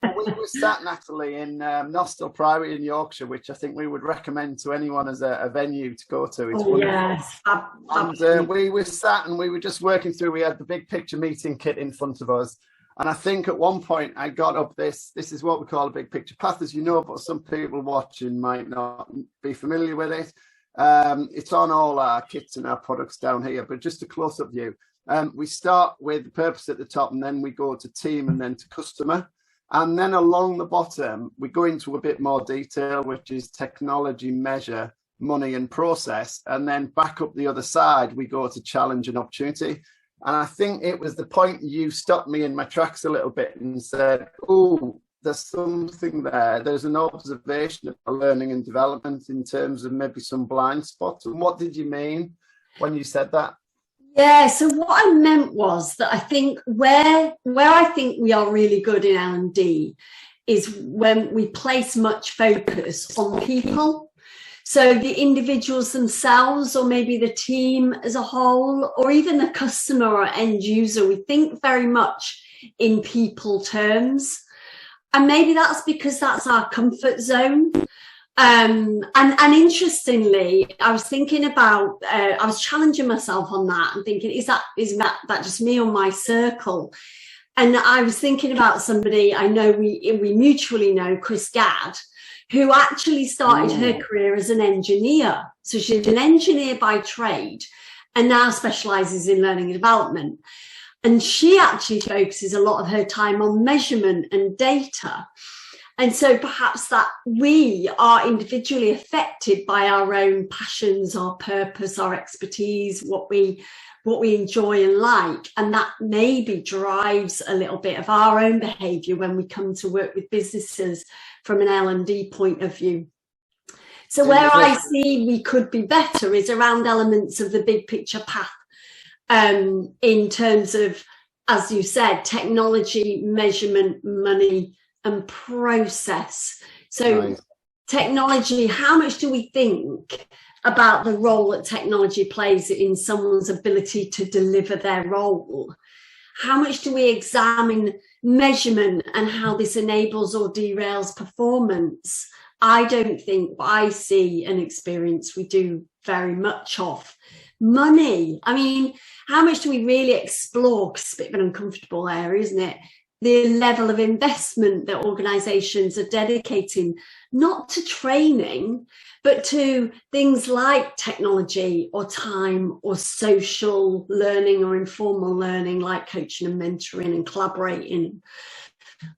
We were sat, Natalie, in Nostell Priory in Yorkshire, which I think we would recommend to anyone as a venue to go to. It's wonderful. Yes, and we were sat and we were just working through. We had the big picture meeting kit in front of us. And I think at one point I got up this is what we call a big picture path, as you know, but some people watching might not be familiar with it. It's on all our kits and our products down here, but just a close-up view. We start with the purpose at the top, and then we go to team and then to customer. And then along the bottom, we go into a bit more detail, which is technology, measure, money and process. And then back up the other side, we go to challenge and opportunity. And I think it was the point you stopped me in my tracks a little bit and said, oh, there's something there. There's an observation of learning and development in terms of maybe some blind spots. And what did you mean when you said that? Yeah, so what I meant was that I think where I think we are really good in L&D is when we place much focus on people. So the individuals themselves, or maybe the team as a whole, or even the customer or end user, we think very much in people terms. And maybe that's because that's our comfort zone. And interestingly, I was thinking about, I was challenging myself on that and thinking, is that just me or my circle? And I was thinking about somebody I know, we mutually know, Chris Gadd, who actually started her career as an engineer. So she's an engineer by trade and now specializes in learning and development. And she actually focuses a lot of her time on measurement and data. And so perhaps that we are individually affected by our own passions, our purpose, our expertise, what we enjoy and like. And that maybe drives a little bit of our own behaviour when we come to work with businesses from an L&D point of view. So where I see we could be better is around elements of the big picture path, in terms of, as you said, technology, measurement, money, and process. So nice. Technology, how much do we think about the role that technology plays in someone's ability to deliver their role? How much do we examine measurement and how this enables or derails performance? I don't think I see and experience we do very much of. Money, I mean, how much do we really explore? Because it's a bit of an uncomfortable area, isn't it? The level of investment that organisations are dedicating, not to training, but to things like technology or time or social learning or informal learning, like coaching and mentoring and collaborating,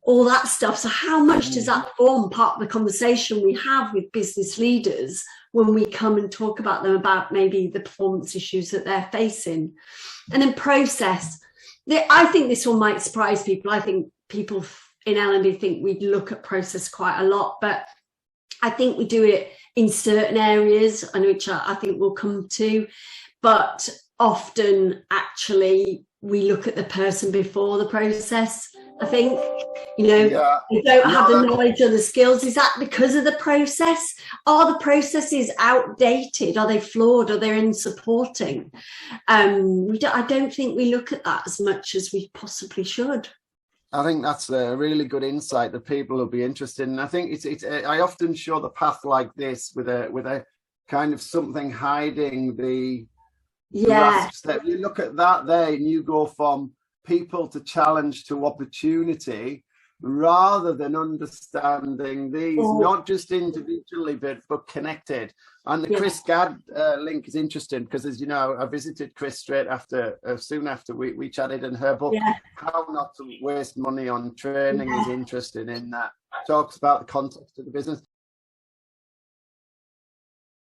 all that stuff. So how much does that form part of the conversation we have with business leaders when we come and talk about them, about maybe the performance issues that they're facing? And then process. I think this one might surprise people. I think people in L&D think we look at process quite a lot, but I think we do it in certain areas, and which I think we'll come to, but often actually we look at the person before the process. I think, you don't have the knowledge or the skills. Is that because of the process? Are the processes outdated? Are they flawed? Are they unsupporting? I don't think we look at that as much as we possibly should. I think that's a really good insight that people will be interested in. I think it's I often show the path like this with a kind of something hiding the last step. You look at that there and you go from people to challenge to opportunity, rather than understanding these, not just individually, but connected. And the Chris Gadd link is interesting because, as you know, I visited Chris soon after we chatted, and her book, How Not to Waste Money on Training, is interesting in that. Talks about the context of the business.